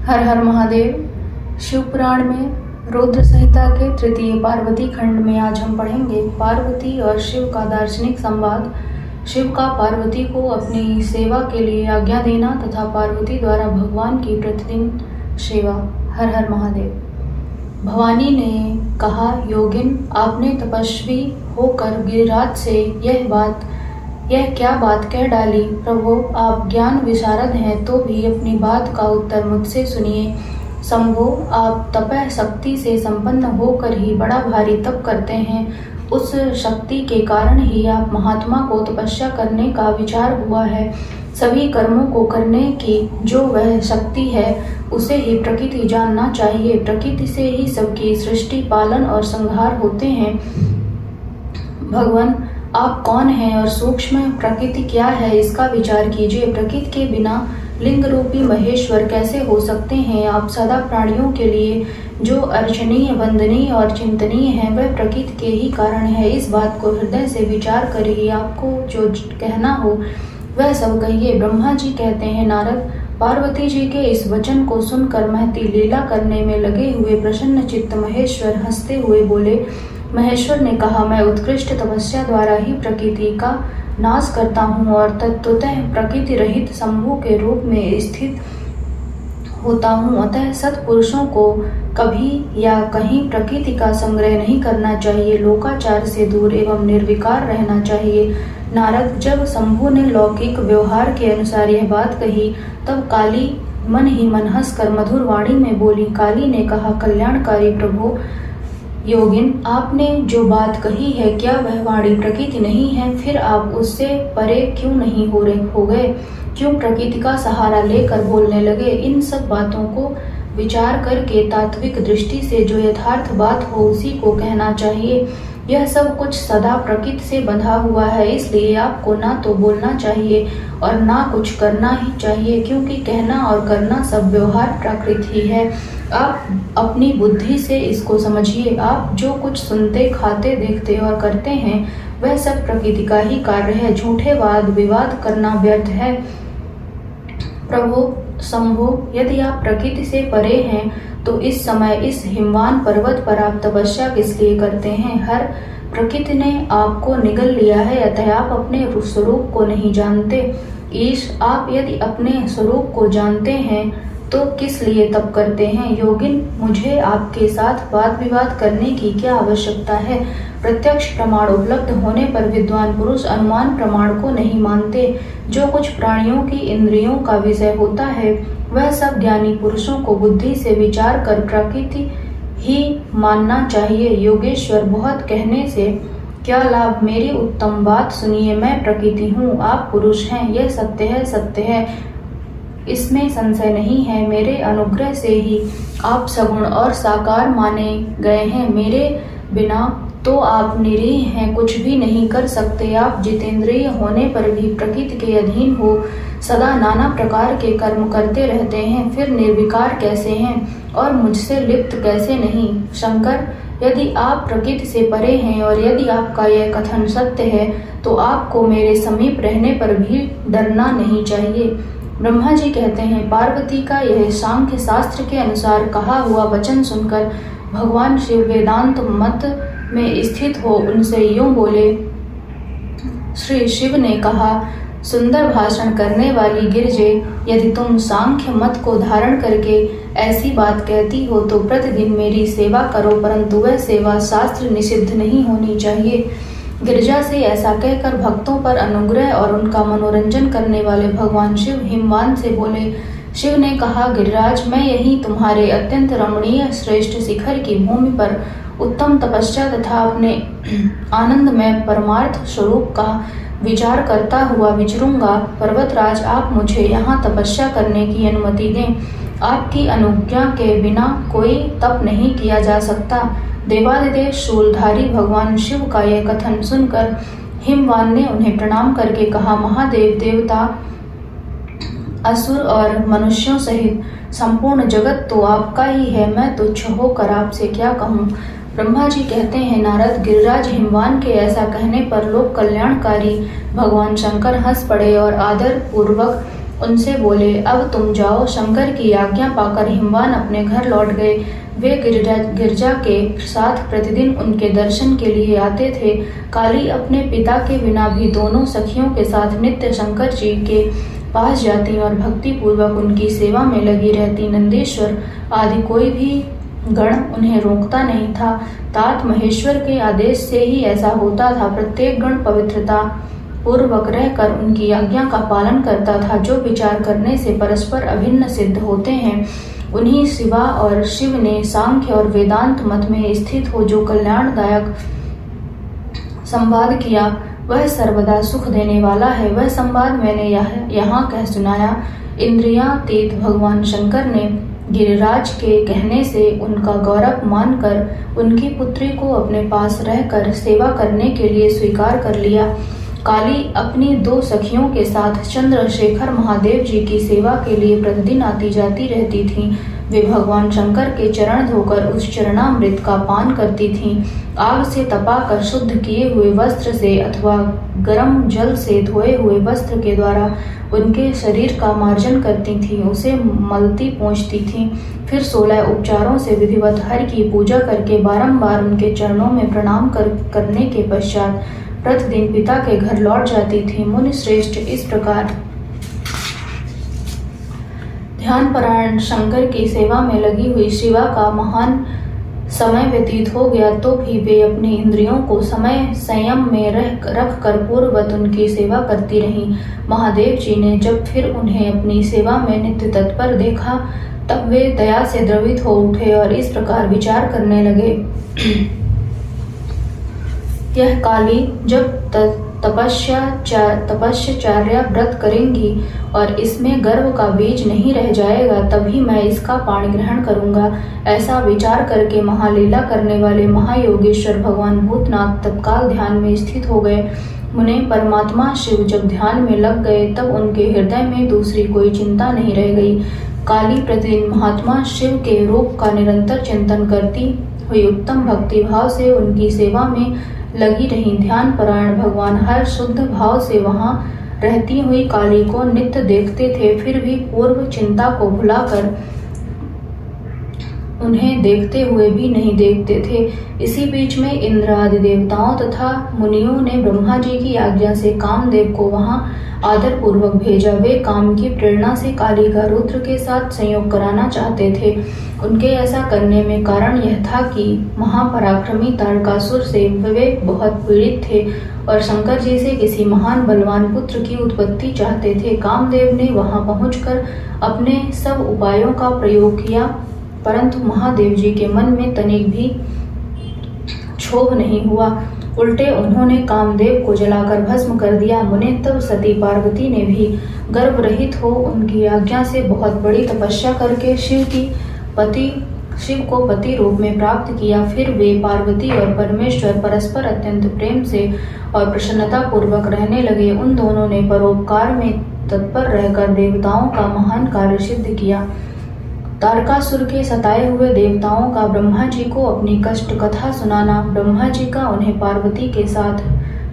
हर हर महादेव। शिव पुराण में रुद्र संहिता के तृतीय पार्वती खंड में आज हम पढ़ेंगे पार्वती और शिव का दार्शनिक संवाद। शिव का पार्वती को अपनी सेवा के लिए आज्ञा देना तथा पार्वती द्वारा भगवान की प्रतिदिन सेवा। हर हर महादेव। भवानी ने कहा, योगिन, आपने तपस्वी होकर गिरिराज से यह क्या बात कह डाली। प्रभु, आप ज्ञान विशारद हैं तो भी अपनी बात का उत्तर मुझसे सुनिए। शंभो, आप तपः शक्ति से संपन्न होकर ही बड़ा भारी तप करते हैं। उस शक्ति के कारण ही आप महात्मा को तपस्या करने का विचार हुआ है। सभी कर्मों को करने की जो वह शक्ति है उसे ही प्रकृति जानना चाहिए। प्रकृति से ही सबकी सृष्टि, पालन और संहार होते हैं। भगवान, आप कौन हैं और सूक्ष्म प्रकृति क्या है, इसका विचार कीजिए। प्रकृति के बिना लिंग रूपी महेश्वर कैसे हो सकते हैं। आप सदा प्राणियों के लिए जो अर्चनीय, वंदनीय और चिंतनीय है वह प्रकृति के ही कारण है। इस बात को हृदय से विचार कर ही आपको जो कहना हो वह सब कहिए। ब्रह्मा जी कहते हैं, नारद, पार्वती जी के इस वचन को सुनकर महती लीला करने में लगे हुए प्रसन्न चित्त महेश्वर हंसते हुए बोले। महेश्वर ने कहा, मैं उत्कृष्ट तपस्या द्वारा ही प्रकृति का नाश करता हूँ और तत्वतः प्रकृति रहित शंभु के रूप में स्थित होता हूँ। अतः सत्पुरुषों को कभी या कहीं प्रकृति का संग्रह नहीं करना चाहिए। लोकाचार से दूर एवं निर्विकार रहना चाहिए। नारद, जब शंभु ने लौकिक व्यवहार के अनुसार यह बात कही तब काली मन ही मन हंसकर मधुर वाणी में बोली। काली ने कहा, कल्याणकारी प्रभु योगिन, आपने जो बात कही है क्या वह वाणी प्रकृति नहीं है। फिर आप उससे परे क्यों नहीं हो गए, क्यों प्रकृति का सहारा लेकर बोलने लगे। इन सब बातों को विचार करके तात्विक दृष्टि से जो यथार्थ बात हो उसी को कहना चाहिए। यह सब कुछ सदा प्रकृति से बंधा हुआ है, इसलिए आपको ना तो बोलना चाहिए और ना कुछ करना ही चाहिए, क्योंकि कहना और करना सब व्यवहार प्राकृत ही है। आप अपनी बुद्धि से इसको समझिए। आप जो कुछ सुनते, खाते, देखते और करते हैं वह सब प्रकृति का ही कार्य है। झूठे वाद विवाद करना व्यर्थ है। प्रभु शंभो, यदि आप प्रकृति से परे हैं तो इस समय इस हिमवान पर्वत पर आप तपस्या किस लिए करते हैं। हर प्रकृति ने आपको निगल लिया है, अतः आप अपने स्वरूप को नहीं जानते। ईश, आप यदि अपने स्वरूप को जानते हैं तो किस लिए तप करते हैं। योगिन, मुझे आपके साथ वाद विवाद करने की क्या आवश्यकता है। प्रत्यक्ष प्रमाण उपलब्ध होने पर विद्वान पुरुष अनुमान प्रमाण को नहीं मानते। जो कुछ प्राणियों की इंद्रियों का विषय होता है वह सब ज्ञानी पुरुषों को बुद्धि से विचार कर प्रकृति ही मानना चाहिए। योगेश्वर, बहुत कहने से क्या लाभ। मेरी उत्तम बात सुनिए। मैं प्रकृति हूँ, आप पुरुष हैं, यह सत्य है, सत्य है, इसमें संशय नहीं है। मेरे अनुग्रह से ही आप सगुण और साकार माने गए हैं। मेरे बिना तो आप निरीह हैं, कुछ भी नहीं कर सकते। आप जितेंद्रिय होने पर भी प्रकृति के अधीन हो सदा नाना प्रकार के कर्म करते रहते हैं, फिर निर्विकार कैसे हैं और मुझसे लिप्त कैसे नहीं। शंकर, यदि आप प्रकृति से परे हैं और यदि आपका यह कथन सत्य है तो आपको मेरे समीप रहने पर भी डरना नहीं चाहिए। ब्रह्मा जी कहते हैं, पार्वती का यह सांख्य शास्त्र के अनुसार कहा हुआ वचन सुनकर भगवान शिव वेदांत मत में स्थित हो उनसे यूं बोले। श्री शिव ने कहा, सुंदर भाषण करने वाली गिरजे, यदि तुम सांख्य मत को धारण करके ऐसी बात कहती हो तो प्रतिदिन मेरी सेवा करो, परंतु वह सेवा शास्त्र निषिद्ध नहीं होनी चाहिए। गिरिजा से ऐसा कहकर भक्तों पर अनुग्रह और उनका मनोरंजन करने वाले भगवान शिव हिमवान से बोले। शिव ने कहा, गिरिराज, मैं यही तुम्हारे अत्यंत रमणीय श्रेष्ठ शिखर की भूमि पर उत्तम तपस्या तथा अपने आनंदमय परमार्थ स्वरूप का विचार करता हुआ विचरूंगा। पर्वतराज, आप मुझे यहाँ तपस्या करने की अनुमति दें। आपकी अनुज्ञा के बिना कोई तप नहीं किया जा सकता। देवादिदेव शूलधारी भगवान शिव का यह कथन सुनकर हिमवान ने उन्हें प्रणाम करके कहा, महादेव, देवता, असुर और मनुष्यों सहित संपूर्ण जगत तो आपका ही है। मैं तुच्छ होकर आपसे क्या कहूँ। ब्रह्मा जी कहते हैं, नारद, गिरिराज हिमवान के ऐसा कहने पर लोक कल्याणकारी भगवान शंकर हंस पड़े और आदर पूर्वक उनसे बोले, अब तुम जाओ। शंकर की आज्ञा पाकर हिमवान अपने घर लौट गए। वे गिरजा के साथ प्रतिदिन उनके दर्शन के लिए आते थे। काली अपने पिता के बिना भी दोनों सखियों के साथ नित्य शंकर जी के पास जाती और भक्ति पूर्वक उनकी सेवा में लगी रहती। नंदीश्वर आदि कोई भी गण उन्हें रोकता नहीं था। तात महेश्वर के आदेश से ही ऐसा होता था। प्रत्येक गण पवित्रता पूर्वक रहकर उनकी आज्ञा का पालन करता था। जो विचार करने से परस्पर अभिन्न सिद्ध होते हैं, उन्हीं शिवा और शिव ने सांख्य और वेदांत मत में स्थित हो जो कल्याणदायक संवाद किया, वह सर्वदा सुख देने वाला है। वह संवाद मैंने यहाँ कह सुनाया। इंद्रियातीत भगवान शंकर ने गिरिराज के कहने से उनका गौरव मानकर उनकी पुत्री को अपने पास रहकर सेवा करने के लिए स्वीकार कर लिया। काली अपनी 2 सखियों के साथ चंद्रशेखर महादेव जी की सेवा के लिए प्रतिदिन आती जाती रहती थीं। वे भगवान शंकर के चरण धोकर उस चरणामृत का पान करती थीं। आग से तपाकर शुद्ध किए हुए वस्त्र से अथवा गर्म जल से धोए हुए वस्त्र के द्वारा उनके शरीर का मार्जन करती थीं। उसे मलती पोंछती थीं। फिर 16 उपचारों से विधिवत हरि की पूजा करके बारंबार उनके चरणों में प्रणाम करने के पश्चात प्रतिदिन पिता के घर लौट जाती थी। मुनि श्रेष्ठ, इस प्रकार ध्यानपरायण शंकर की सेवा में लगी हुई शिवा का महान समय व्यतीत हो गया तो भी वे अपनी इंद्रियों को समय संयम में रख कर पूर्ववत उनकी सेवा करती रहीं। महादेव जी ने जब फिर उन्हें अपनी सेवा में नित्य तत्पर देखा, तब वे दया से द्रवित हो उठे और इस प्रकार विचार करने लगे, यह काली जब तपस्याचार्य व्रत करेंगी और इसमें गर्व का बीज नहीं रह जाएगा, तभी मैं इसका पाणी ग्रहण करूंगा। ऐसा विचार करके महालीला करने वाले महायोगेश्वर भगवान भूतनाथ तत्काल ध्यान में स्थित हो गए। मुने परमात्मा शिव जब ध्यान में लग गए, तब उनके हृदय में दूसरी कोई चिंता नहीं रह गई। काली प्रतिदिन महात्मा शिव के रूप का निरंतर चिंतन करती हुई उत्तम भक्ति भाव से उनकी सेवा में लगी रही। ध्यान परायण भगवान हर शुद्ध भाव से वहां रहती हुई काली को नित्य देखते थे, फिर भी पूर्व चिंता को भुलाकर उन्हें देखते हुए भी नहीं देखते थे। इसी बीच में इंद्र आदि देवताओं तथा मुनियों ने ब्रह्मा जी की आज्ञा से कामदेव को वहां आदर पूर्वक भेजा। वे काम की प्रेरणा से काली का रुद्र के साथ संयोग कराना चाहते थे। उनके ऐसा करने में कारण यह था कि महापराक्रमी तारकासुर से वे बहुत पीड़ित थे और शंकर जी से किसी महान बलवान पुत्र की उत्पत्ति चाहते थे। कामदेव ने वहां पहुंचकर अपने सब उपायों का प्रयोग किया, परंतु महादेव जी के मन में तनिक भी क्षोभ नहीं हुआ। उल्टे उन्होंने कामदेव को जलाकर भस्म कर दिया। मुने तब सती पार्वती ने भी गर्भ रहित हो उनकी आज्ञा से बहुत बड़ी तपस्या करके शिव को पति रूप में प्राप्त किया। फिर वे पार्वती और परमेश्वर परस्पर अत्यंत प्रेम से और प्रसन्नता पूर्वक रहने लगे। उन दोनों ने परोपकार में तत्पर रहकर देवताओं का महान कार्य सिद्ध किया। तारकासुर के सताए हुए देवताओं का ब्रह्मा जी को अपनी कष्ट कथा सुनाना, ब्रह्मा जी का उन्हें पार्वती के साथ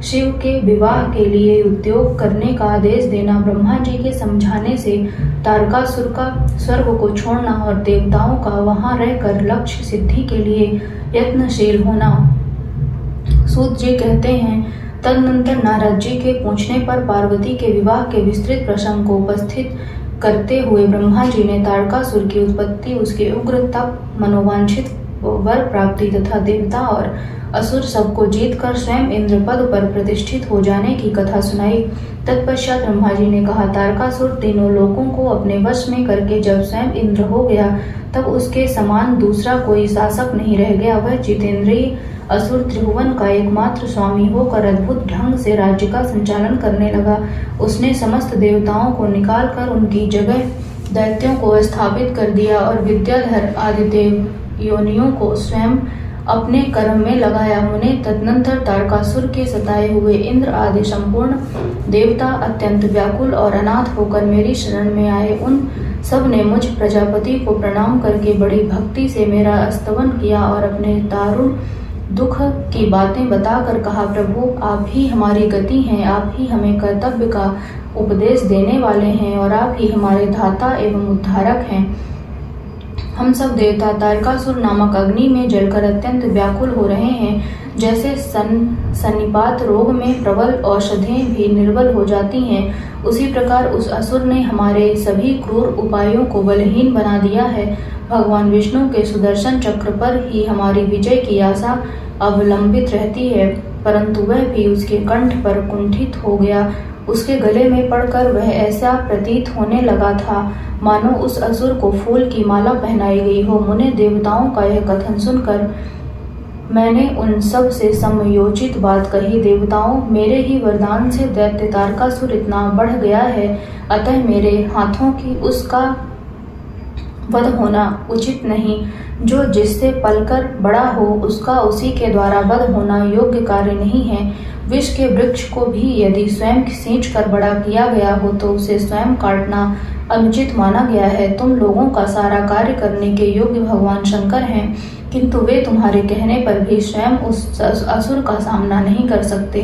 शिव के विवाह के लिए उद्योग करने का आदेश देना, ब्रह्मा जी के समझाने से तारकासुर का स्वर्ग को छोड़ना और देवताओं का वहां रहकर लक्ष्य सिद्धि के लिए यत्नशील होना। सूत जी कहते हैं, तदनंतर नारद जी के पूछने पर पार्वती के विवाह के विस्तृत प्रसंग को उपस्थित करते हुए ब्रह्मा जी ने तारकासुर की उत्पत्ति, उसके उग्र तप, मनोवांछित वर प्राप्ति तथा देवता और असुर सबको जीतकर स्वयं इंद्र पद पर प्रतिष्ठित हो जाने की कथा सुनाई। तत्पश्चात ब्रह्मा जी ने कहा, तारकासुर तीनों लोकों को अपने वश में करके जब स्वयं इंद्र हो गया, तब उसके समान दूसरा कोई शासक नहीं रह गया। वह जितेंद्रिय असुर त्रिभुवन का एकमात्र स्वामी होकर अद्भुत ढंग से राज्य का संचालन करने लगा। उसने समस्त देवताओं को निकालकर उनकी जगह दैत्यों को स्थापित कर दिया और विद्याधर आदि देव योनियों को स्वयं अपने कर्म में लगाया। मुने तदनंतर तारकासुर के सताए हुए इंद्र आदि संपूर्ण देवता अत्यंत व्याकुल और अनाथ होकर मेरी शरण में आए। उन सब ने मुझ प्रजापति को प्रणाम करके बड़ी भक्ति से मेरा स्तवन किया और अपने दारुण दुख की बातें बताकर कहा, प्रभु आप ही हमारी गति हैं, आप ही हमें कर्तव्य का उपदेश देने वाले हैं और आप ही हमारे धाता एवं उद्धारक हैं। हम सब देवता तारकासुर नामक अग्नि में जलकर अत्यंत व्याकुल हो रहे हैं। जैसे सन्निपात रोग में प्रबल औषधियां भी निर्बल हो जाती हैं, उसी प्रकार उस असुर ने हमारे सभी क्रूर उपायों को बलहीन बना दिया है। भगवान विष्णु के सुदर्शन चक्र पर ही हमारी विजय की आशा अवलंबित रहती है, परंतु वह भी उसके कंठ पर कुंठित हो गया। उसके गले में पड़कर वह ऐसा प्रतीत होने लगा था मानो उस असुर को फूल की माला पहनाई गई हो। मुने देवताओं का यह कथन सुनकर मैंने उन सब से समयोचित बात कही। देवताओं, मेरे ही वरदान से दैत्य तारकासुर इतना बढ़ गया है, अतः मेरे हाथों की उसका वध होना उचित नहीं। जो जिससे पलकर बड़ा हो उसका उसी के द्वारा वध होना योग्य कार्य नहीं है। विष के वृक्ष को भी यदि स्वयं सींच कर बड़ा किया गया हो तो उसे स्वयं काटना अनुचित माना गया है। तुम लोगों का सारा कार्य करने के योग्य भगवान शंकर हैं, किंतु वे तुम्हारे कहने पर भी स्वयं उस असुर का सामना नहीं कर सकते।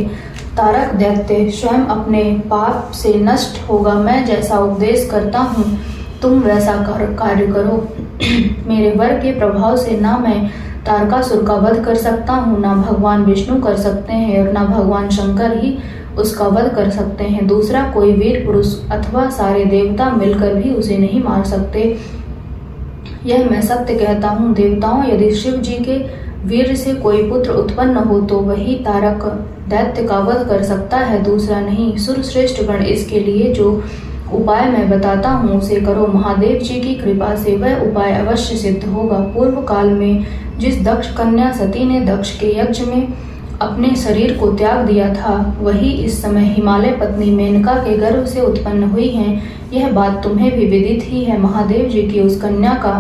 तारक दैत्य स्वयं अपने पाप से नष्ट होगा। मैं जैसा उपदेश करता हूँ तुम वैसा कार्य करो। मेरे वर के प्रभाव से ना मैं तारकासुर का वध कर सकता हूँ, ना भगवान विष्णु कर सकते हैं और ना भगवान शंकर ही उसका वध कर सकते हैं। दूसरा कोई वीर पुरुष अथवा सारे देवता मिलकर भी उसे नहीं मार सकते। यह मैं सत्य कहता हूँ। देवताओं, यदि शिव जी के वीर से कोई पुत्र उत्पन्न हो तो वही तारक दैत्य का वध कर सकता है, दूसरा नहीं। सुरश्रेष्ठ गण, इसके लिए जो उपाय मैं बताता हूँ उसे करो। महादेव जी की कृपा से वह उपाय अवश्य सिद्ध होगा। पूर्व काल में जिस दक्ष कन्या सती ने दक्ष के यज्ञ में अपने शरीर को त्याग दिया था, वही इस समय हिमालय पत्नी मेनका के गर्भ से उत्पन्न हुई हैं। यह बात तुम्हें भी विदित ही है। महादेव जी की उस कन्या का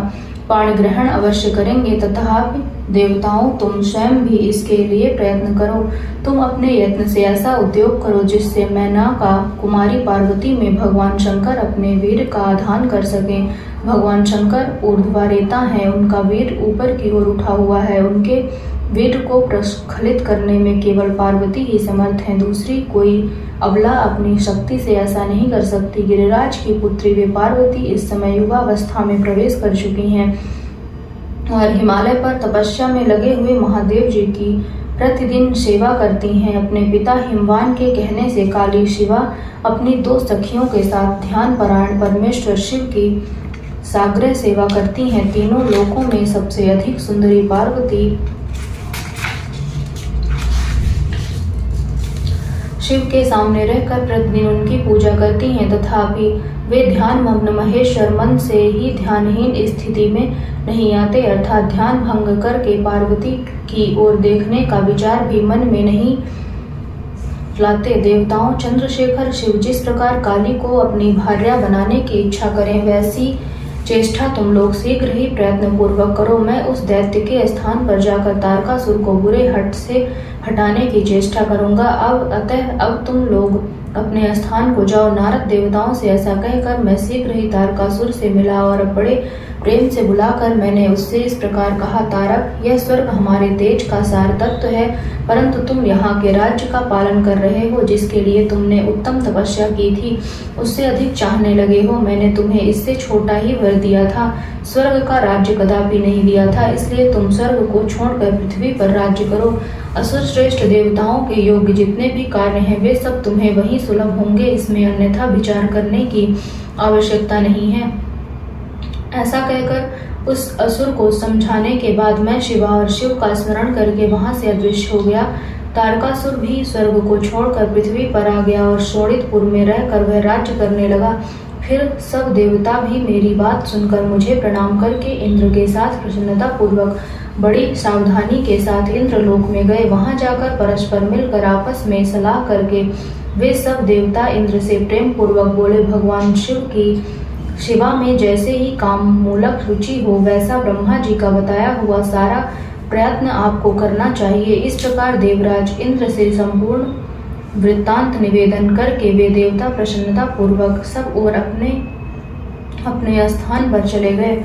पाण ग्रहण अवश्य करेंगे। तथापि देवताओं, तुम स्वयं भी इसके लिए प्रयत्न करो। तुम अपने यत्न से ऐसा उद्योग करो जिससे मेनका कुमारी पार्वती में भगवान शंकर अपने वीर का आधान कर सकें। भगवान शंकर ऊर्ध्वरेता हैं, उनका वीर ऊपर की ओर उठा हुआ है। उनके वीर को प्रस्खलित करने में केवल पार्वती ही समर्थ हैं, दूसरी कोई अबला अपनी शक्ति से ऐसा नहीं कर सकती। गिरिराज की पुत्री वे पार्वती इस समय युवावस्था में प्रवेश कर चुकी हैं और हिमालय पर तपस्या में लगे हुए महादेव जी की प्रतिदिन सेवा करती हैं। अपने पिता हिमवान के कहने से काली शिवा अपनी 2 सखियों के साथ ध्यान परायण परमेश्वर शिव की साग्रह सेवा करती हैं। तीनों लोकों में सबसे अधिक सुंदरी पार्वती शिव के सामने रहकर प्रतिदिन उनकी पूजा करती हैं, तथापि वे ध्यान मग्न महेश्वर मन से ही ध्यानहीन स्थिति में नहीं आते, अर्थात ध्यान भंग करके पार्वती की ओर देखने का विचार भी मन में नहीं लाते। देवताओं, चंद्रशेखर शिव जिस प्रकार काली को अपनी भार्या बनाने की इच्छा करें, वैसी चेष्टा तुम लोग शीघ्र ही प्रयत्न पूर्वक करो। मैं उस दैत्य के स्थान पर जाकर तारकासुर को बुरे हट से हटाने की चेष्टा करूंगा। अब तुम लोग अपने स्थान को जाओ। नारद देवताओं से ऐसा कहकर मैं शीघ्र ही तारकासुर से मिला और बड़े प्रेम से बुलाकर मैंने उससे इस प्रकार कहा, तारक, यह स्वर्ग हमारे तेज का सार तत्व है, परंतु तुम यहाँ के राज्य का पालन कर रहे हो जिसके लिए तुमने उत्तम तपस्या की थी, उससे अधिक चाहने लगे हो। मैंने तुम्हें इससे छोटा ही वर दिया था, स्वर्ग का राज्य कदापि नहीं दिया था, इसलिए तुम स्वर्ग को छोड़कर पृथ्वी पर राज्य करो। असुर श्रेष्ठ देवताओं के योग्य जितने भी कार्य हैं वे सब तुम्हें वहीं सुलभ होंगे, इसमें अन्यथा विचार करने की आवश्यकता नहीं है। ऐसा कहकर उस असुर को समझाने के बाद मैं शिवा और शिव का स्मरण करके वहां से अदृश्य हो गया। तारकासुर भी स्वर्ग को छोड़कर पृथ्वी पर आ गया और शोणितपुर में रहकर वह राज्य करने लगा। फिर सब देवता भी मेरी बात सुनकर मुझे प्रणाम करके इंद्र के साथ प्रसन्नता पूर्वक बड़ी सावधानी के साथ इंद्रलोक में गए। वहां जाकर परस्पर मिलकर आपस में सलाह करके वे सब देवता इंद्र से प्रेम पूर्वक बोले, भगवान शिव की शिवा में जैसे ही काम मूलक रुचि हो वैसा ब्रह्मा जी का बताया हुआ सारा प्रयत्न आपको करना चाहिए। इस प्रकार देवराज इंद्र से संपूर्ण वृत्तांत निवेदन करके वे देवता प्रसन्नता पूर्वक सब और अपने अपने स्थान पर चले गए।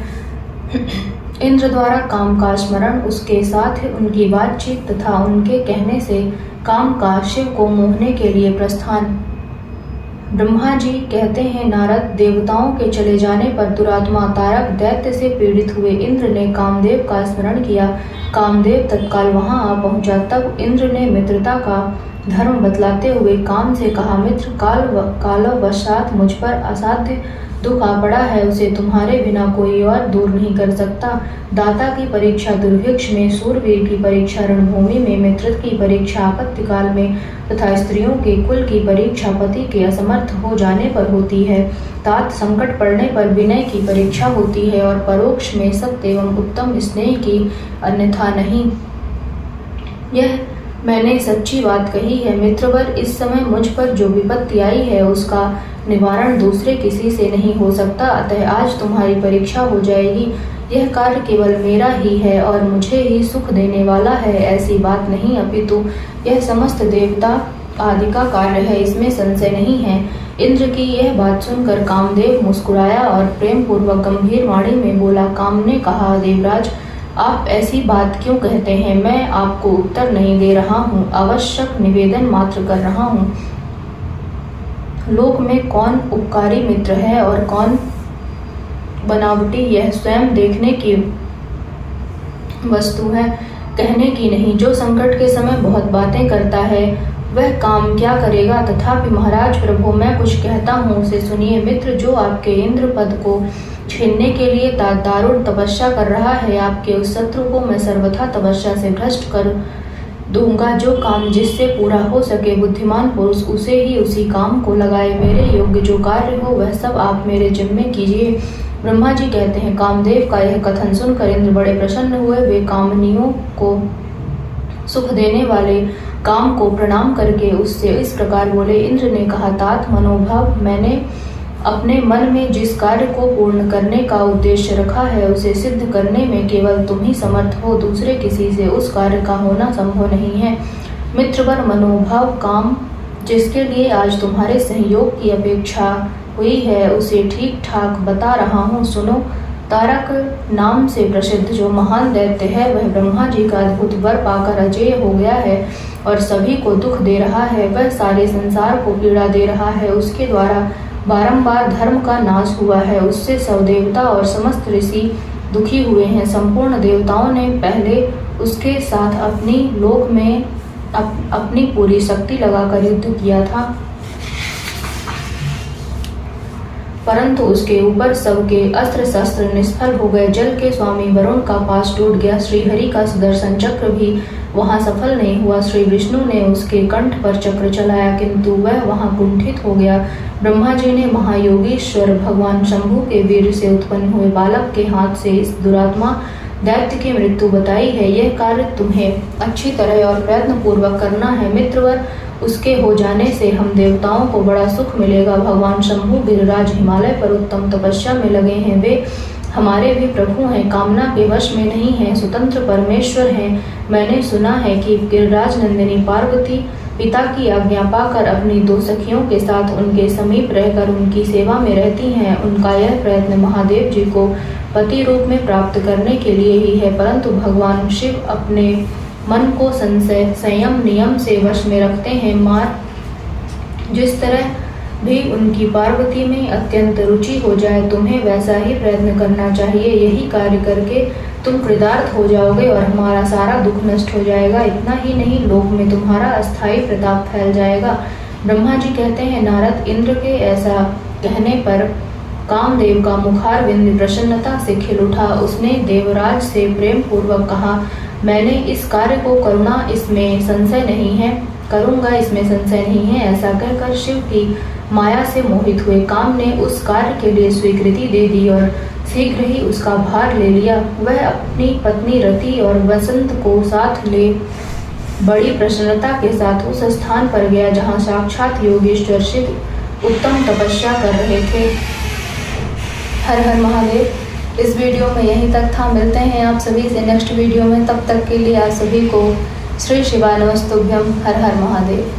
इंद्र द्वारा काम का स्मरण, उसके साथ उनकी बातचीत तथा उनके कहने से काम का शिव को मोहने के लिए प्रस्थान ब्रह्मा जी कहते हैं, नारद, देवताओं के चले जाने पर दुरात्मा तारक दैत्य से पीड़ित हुए इंद्र ने कामदेव का स्मरण किया। कामदेव तत्काल वहां आ पहुंचा। तब इंद्र ने मित्रता का धर्म बतलाते हुए काम से कहा, मित्र, कालवशात मुझ पर असाध्य दुख आ पड़ा है, उसे तुम्हारे बिना कोई और दूर नहीं कर सकता। दाता की परीक्षा दुर्भिक्ष में, सूरवीर की परीक्षा रणभूमि में, मित्रता की परीक्षा आपत्ति काल में तथा स्त्रियों के कुल की परीक्षा पति के असमर्थ हो जाने पर होती है। तात संकट पड़ने पर विनय की परीक्षा होती है और परोक्ष में सत्य एवं उत्तम स्नेह की, अन्यथा नहीं। यह मैंने सच्ची बात कही है। मित्रवर, इस समय मुझ पर जो विपत्ति आई है उसका निवारण दूसरे किसी से नहीं हो सकता, अतः आज तुम्हारी परीक्षा हो जाएगी। यह कार्य केवल मेरा ही है और मुझे ही सुख देने वाला है, ऐसी बात नहीं, अपितु यह समस्त देवता आदि का कार्य है, इसमें संशय नहीं है। इंद्र की यह बात सुनकर कामदेव मुस्कुराया और प्रेम पूर्वक गंभीर वाणी में बोला। काम ने कहा, देवराज, आप ऐसी बात क्यों कहते हैं? मैं आपको उत्तर नहीं दे रहा हूँ, आवश्यक निवेदन मात्र कर रहा हूँ। लोक में कौन उपकारी मित्र है और कौन बनावटी, यह स्वयं देखने की वस्तु है, कहने की नहीं। जो संकट के समय बहुत बातें करता है वह काम क्या करेगा? तथापि महाराज प्रभु, मैं कुछ कहता हूँ, उसे सुनिए। मित्र, जो आपके इंद्र पद को छीनने के लिए दारुण तपस्या कर रहा है, आपके उस शत्रु को मैं सर्वथा तपस्या से भ्रष्ट कर दूंगा। जो काम जिससे पूरा हो सके, बुद्धिमान पुरुष उसे ही उसी काम को लगाए। मेरे योग्य जो कार्य हो वह सब आप मेरे जिम्मे कीजिए। ब्रह्मा जी कहते हैं, कामदेव का यह कथन सुनकर इंद्र बड़े प्रसन्न हुए। वे कामनियों को सुख देने वाले काम को प्रणाम करके उससे इस प्रकार बोले। इंद्र ने कहा, तात मनोभाव, मैंने अपने मन में जिस कार्य को पूर्ण करने का उद्देश्य रखा है उसे सिद्ध करने में केवल तुम ही समर्थ हो, दूसरे किसी से उस कार्य का होना संभव नहीं है। मित्रवर, मनोभाव काम जिसके लिए आज तुम्हारे सहयोग की अपेक्षा हुई है उसे ठीक ठाक बता रहा हूँ, सुनो। तारक नाम से प्रसिद्ध जो महान दैत्य है वह ब्रह्मा जी का अद्भुत वर पाकर अजेय हो गया है और सभी को दुख दे रहा है। वह सारे संसार को पीड़ा दे रहा है। उसके द्वारा बारंबार धर्म का नाश हुआ है। उससे सब देवता और समस्त ऋषि दुखी हुए हैं। संपूर्ण देवताओं ने पहले उसके साथ अपनी लोक में अपनी पूरी शक्ति लगाकर युद्ध किया था, परंतु उसके ऊपर सबके अस्त्र शस्त्र निष्फल हो गए। जल के स्वामी वरुण का पास टूट गया। श्री हरि का सुदर्शन चक्र भी वहां सफल नहीं हुआ। श्री विष्णु ने उसके कंठ पर चक्र चलाया किंतु वह वहां कुंठित हो गया। ब्रह्मा जी ने महायोगीश्वर भगवान शंभु के वीर से उत्पन्न हुए बालक के हाथ से इस दुरात्मा दैत्य की मृत्यु बताई है। यह कार्य तुम्हें अच्छी तरह और प्रयत्न पूर्वक करना है। मित्रवर, उसके हो जाने से हम देवताओं को बड़ा सुख मिलेगा। भगवान शंभु गिरिराज हिमालय पर उत्तम तपस्या में लगे हैं। वे हमारे भी प्रभु हैं, कामना के वश में नहीं हैं, स्वतंत्र परमेश्वर हैं। मैंने सुना है कि गिरिराज नंदिनी पार्वती पिता की आज्ञा पाकर अपनी दो सखियों के साथ उनके समीप रहकर उनकी सेवा में रहती हैं। उनका यह प्रयत्न महादेव जी को पति रूप में प्राप्त करने के लिए ही है, परंतु भगवान शिव अपने मन को संशय संयम नियम से वश में रखते हैं। मार जिस तरह भी उनकी पार्वती में अत्यंत रुचि हो जाए, तुम्हें वैसा ही प्रयत्न करना चाहिए। यही कार्य करके तुम कृतार्थ हो जाओगे और हमारा सारा दुख नष्ट हो जाएगा। इतना ही नहीं, लोक में तुम्हारा अस्थायी प्रताप फैल जाएगा। ब्रह्मा जी कहते हैं, नारद, इंद्र के ऐसा कहने पर कामदेव का मुखारविंद प्रसन्नता से खिल उठा। उसने देवराज से प्रेम पूर्वक कहा, मैंने इस कार्य को करूँगा, इसमें संशय नहीं है, ऐसा कहकर शिव की माया से मोहित हुए काम ने उस कार्य के लिए स्वीकृति दे दी और शीघ्र ही उसका भार ले लिया। वह अपनी पत्नी रति और वसंत को साथ ले बड़ी प्रसन्नता के साथ उस स्थान पर गया जहाँ साक्षात योगेश्वर शिव उत्तम तपस्या कर रहे थे। हर हर महादेव। इस वीडियो में यहीं तक था। मिलते हैं आप सभी से नेक्स्ट वीडियो में। तब तक के लिए आप सभी को श्री शिवाय नमस्तुभ्यम। हर हर महादेव।